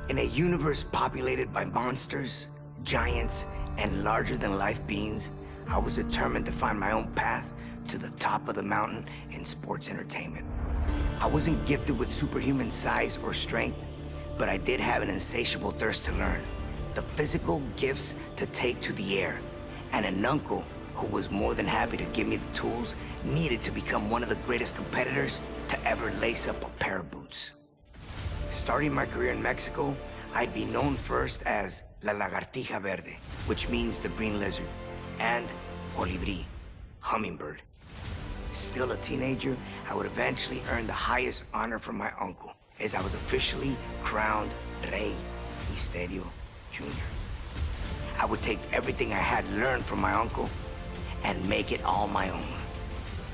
In a universe populated by monsters, giants, and larger-than-life beings, I was determined to find my own path to the top of the mountain in sports entertainment. I wasn't gifted with superhuman size or strength, but I did have an insatiable thirst to learn, the physical gifts to take to the air, and an uncle who was more than happy to give me the tools needed to become one of the greatest competitors to ever lace up a pair of boots. Starting my career in Mexico, I'd be known first as La Lagartija Verde, which means the green lizard, and Colibri, hummingbird. Still a teenager, I would eventually earn the highest honor from my uncle, as I was officially crowned Rey Mysterio Jr. I would take everything I had learned from my uncle and make it all my own.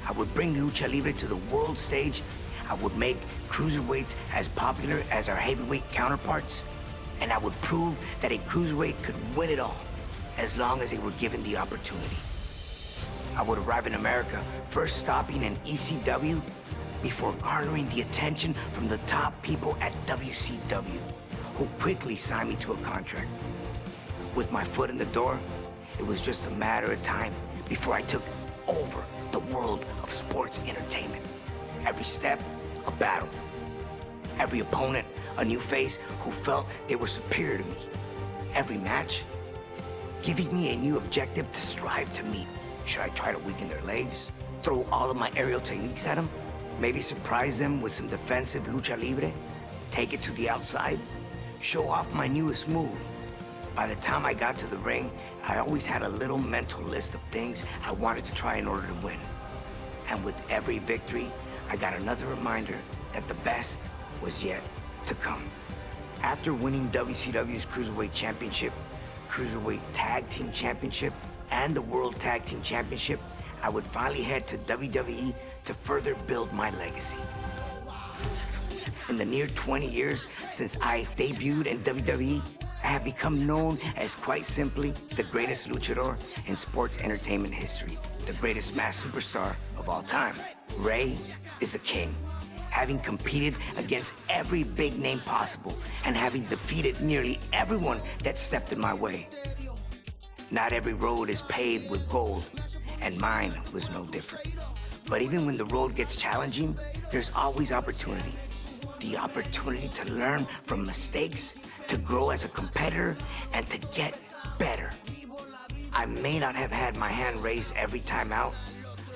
I would bring Lucha Libre to the world stage. I would make cruiserweights as popular as our heavyweight counterparts. And I would prove that a cruiserweight could win it all, as long as they were given the opportunity. I would arrive in America, first stopping in ECW, before garnering the attention from the top people at WCW, who quickly signed me to a contract. With my foot in the door, it was just a matter of time before I took over the world of sports entertainment. Every step, a battle. Every opponent, a new face who felt they were superior to me. Every match, giving me a new objective to strive to meet. Should I try to weaken their legs? Throw all of my aerial techniques at them? Maybe surprise them with some defensive lucha libre? Take it to the outside? Show off my newest move? By the time I got to the ring, I always had a little mental list of things I wanted to try in order to win. And with every victory, I got another reminder that the best was yet to come. After winning WCW's Cruiserweight Championship, Cruiserweight Tag Team Championship, and the World Tag Team Championship, I would finally head to WWE to further build my legacy. In the near 20 years since I debuted in WWE, I have become known as, quite simply, the greatest luchador in sports entertainment history, the greatest masked superstar of all time. Rey is the king, having competed against every big name possible and having defeated nearly everyone that stepped in my way. Not every road is paved with gold, and mine was no different. But even when the road gets challenging, there's always opportunity. The opportunity to learn from mistakes, to grow as a competitor, and to get better. I may not have had my hand raised every time out,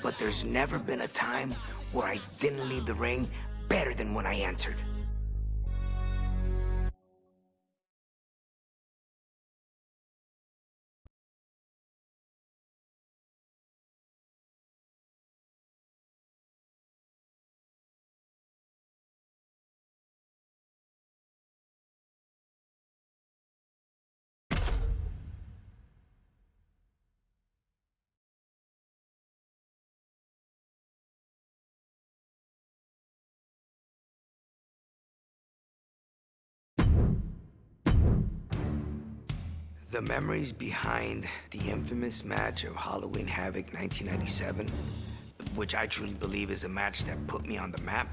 but there's never been a time where I didn't leave the ring better than when I entered. The memories behind the infamous match of Halloween Havoc 1997, which I truly believe is a match that put me on the map.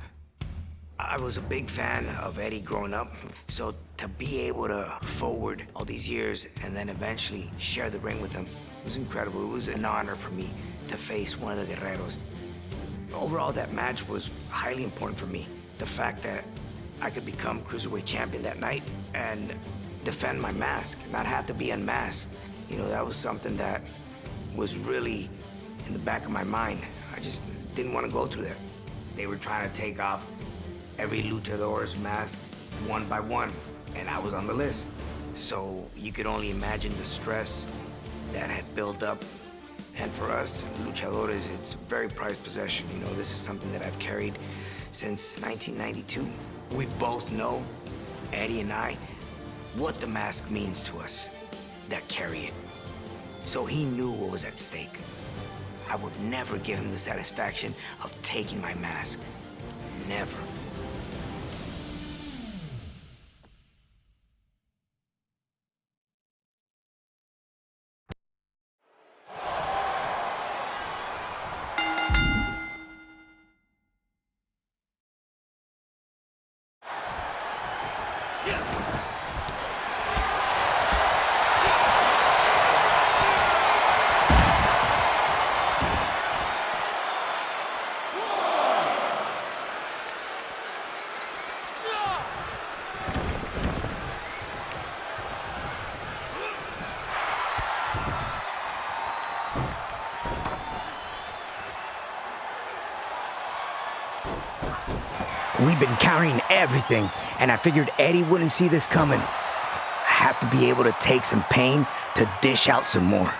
I was a big fan of Eddie growing up, so to be able to forward all these years and then eventually share the ring with him was incredible. It was an honor for me to face one of the Guerreros. Overall, that match was highly important for me. The fact that I could become Cruiserweight Champion that night and defend my mask, not have to be unmasked. You know, that was something that was really in the back of my mind. I just didn't want to go through that. They were trying to take off every luchador's mask one by one, and I was on the list. So you could only imagine the stress that had built up. And for us luchadores, it's a very prized possession. You know, this is something that I've carried since 1992. We both know, Eddie and I, what the mask means to us that carry it. So he knew what was at stake. I would never give him the satisfaction of taking my mask. Never. We've been countering everything, and I figured Eddie wouldn't see this coming. I have to be able to take some pain to dish out some more.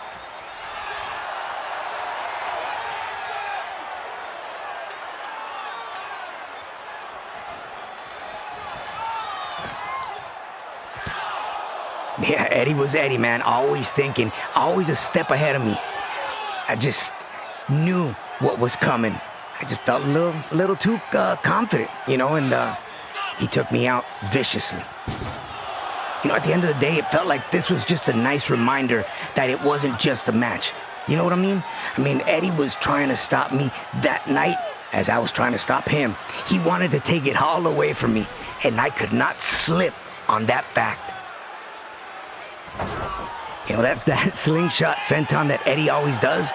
Yeah, Eddie was Eddie, man. Always thinking, always a step ahead of me. I just knew what was coming. I just felt a little too confident, you know, and he took me out viciously. You know, at the end of the day, it felt like this was just a nice reminder that it wasn't just a match. You know what I mean? I mean, Eddie was trying to stop me that night as I was trying to stop him. He wanted to take it all away from me, and I could not slip on that fact. You know, that's that slingshot senton that Eddie always does.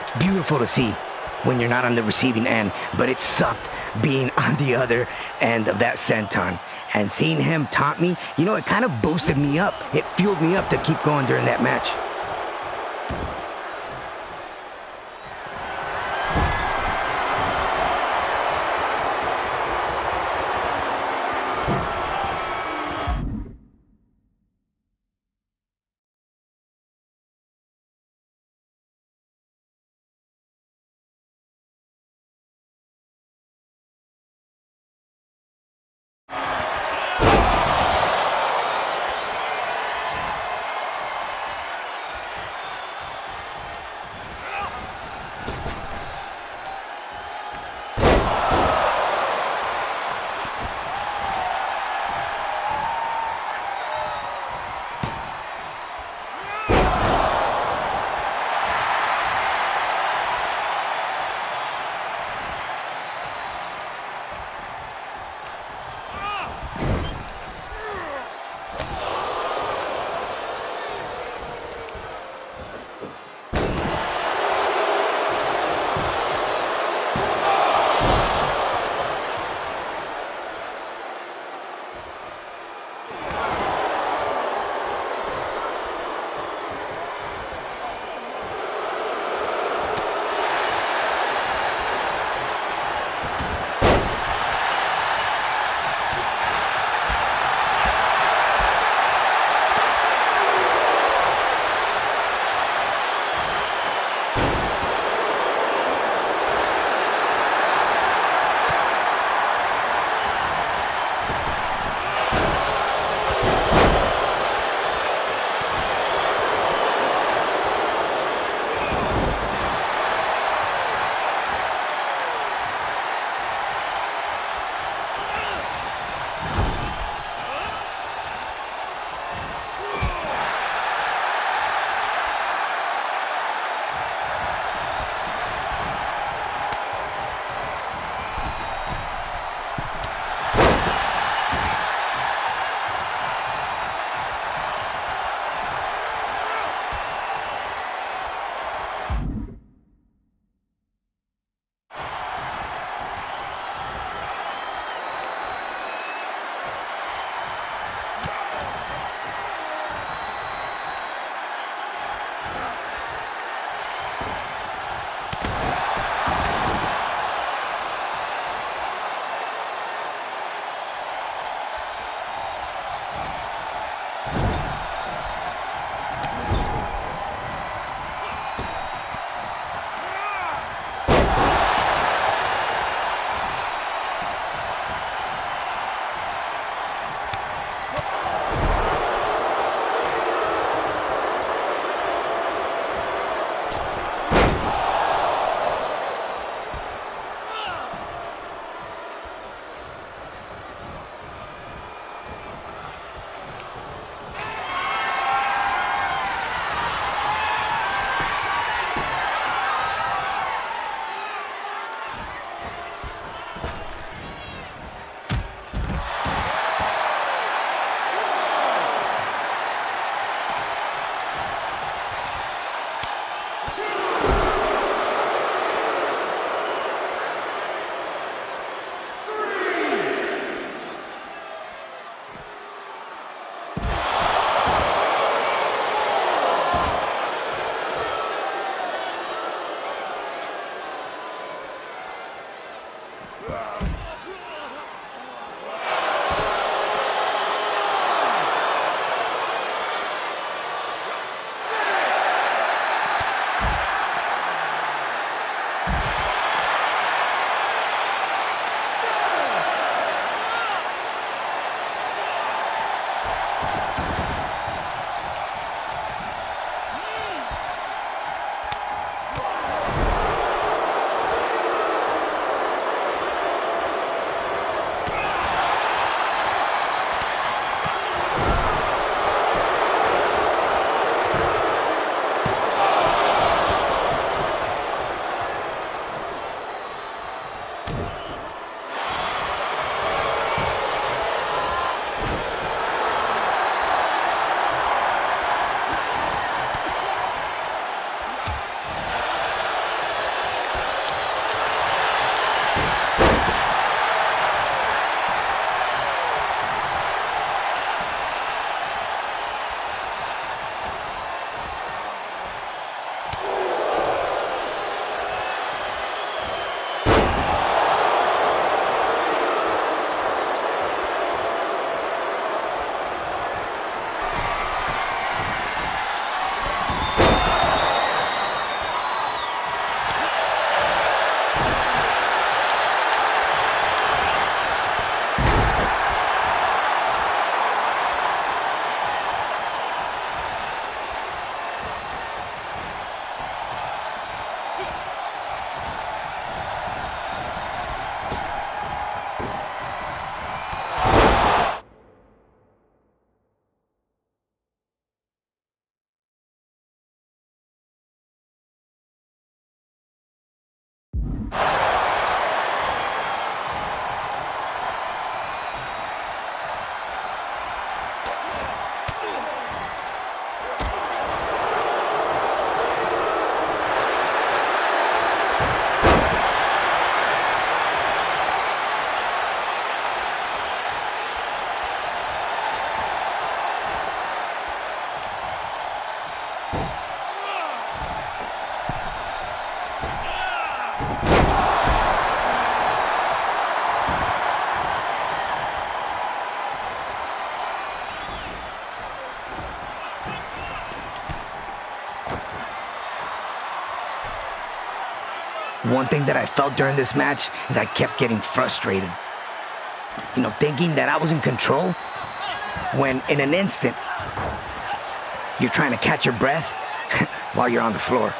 It's beautiful to see when you're not on the receiving end, but it sucked being on the other end of that senton. And seeing him taunt me, you know, it kind of boosted me up. It fueled me up to keep going during that match. One thing that I felt during this match is I kept getting frustrated. You know, thinking that I was in control, when in an instant, you're trying to catch your breath while you're on the floor.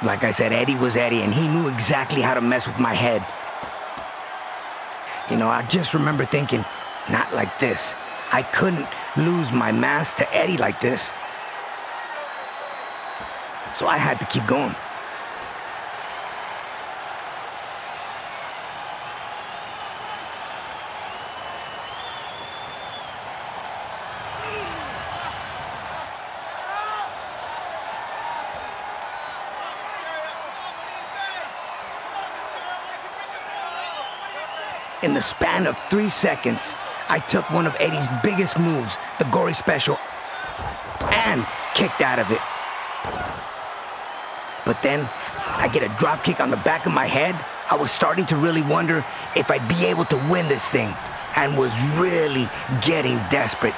Like I said, Eddie was Eddie, and he knew exactly how to mess with my head. You know, I just remember thinking, not like this. I couldn't lose my mask to Eddie like this. So I had to keep going. In the span of 3 seconds, I took one of Eddie's biggest moves, the gory special, and kicked out of it. But then, I get a drop kick on the back of my head. I was starting to really wonder if I'd be able to win this thing, and was really getting desperate.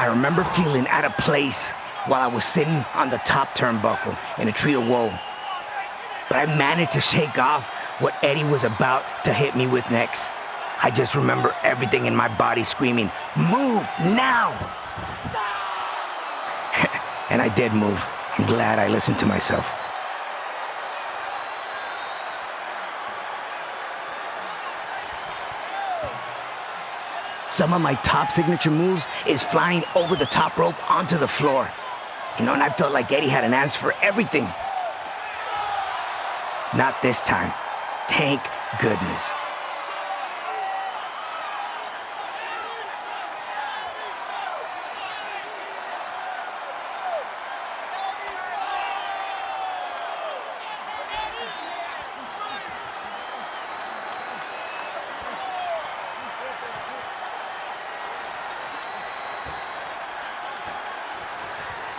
I remember feeling out of place while I was sitting on the top turnbuckle in a tree of woe. But I managed to shake off what Eddie was about to hit me with next. I just remember everything in my body screaming, "Move now!" And I did move. I'm glad I listened to myself. Some of my top signature moves is flying over the top rope onto the floor. You know, and I felt like Eddie had an answer for everything. Not this time. Thank goodness.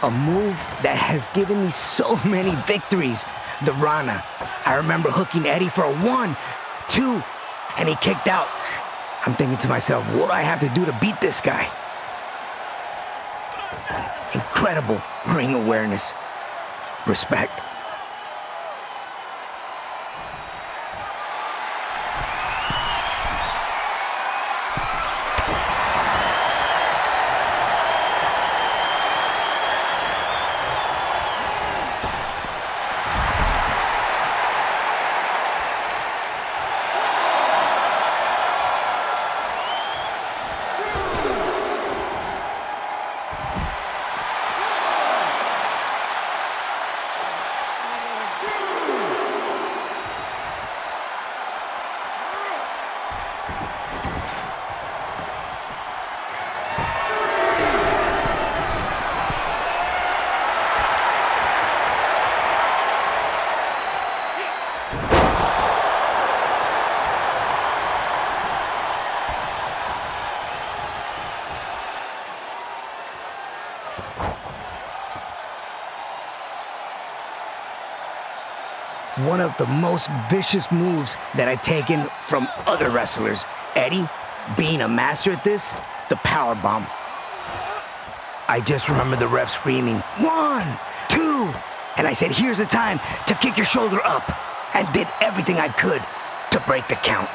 A move that has given me so many victories, the Rana. I remember hooking Eddie for a 1, 2, and he kicked out. I'm thinking to myself, what do I have to do to beat this guy? Incredible ring awareness. Respect. One of the most vicious moves that I've taken from other wrestlers. Eddie, being a master at this, the power bomb. I just remember the ref screaming, 1, 2, and I said, here's the time to kick your shoulder up, and did everything I could to break the count.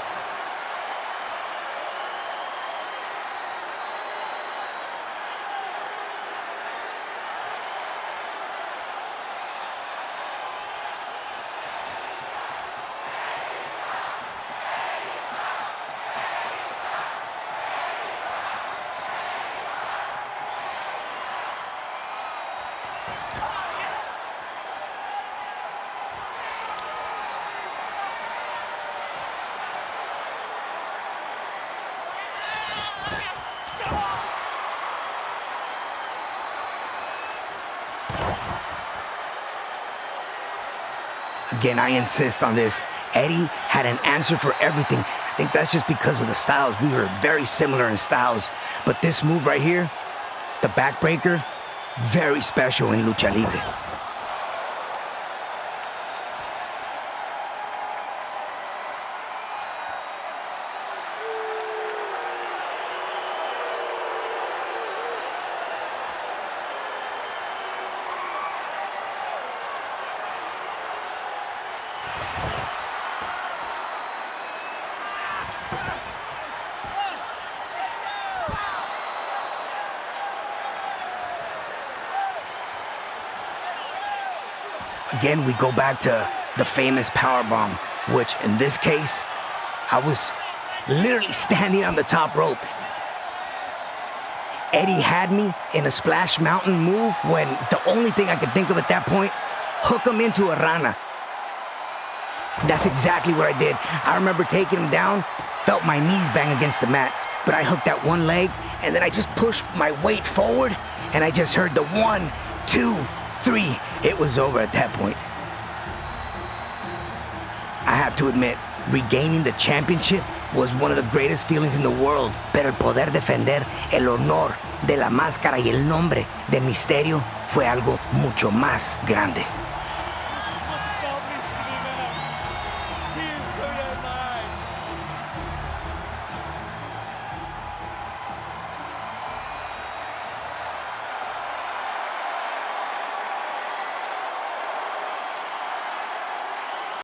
Again, I insist on this. Eddie had an answer for everything. I think that's just because of the styles. We were very similar in styles. But this move right here, the backbreaker, very special in lucha libre. Again, we go back to the famous powerbomb, which in this case, I was literally standing on the top rope. Eddie had me in a splash mountain move when the only thing I could think of at that point, hook him into a Rana. That's exactly what I did. I remember taking him down, felt my knees bang against the mat, but I hooked that one leg, and then I just pushed my weight forward, and I just heard the 1, 2, 3. It was over at that point. I have to admit, regaining the championship was one of the greatest feelings in the world. Pero el poder defender el honor de la máscara y el nombre de Mysterio fue algo mucho más grande.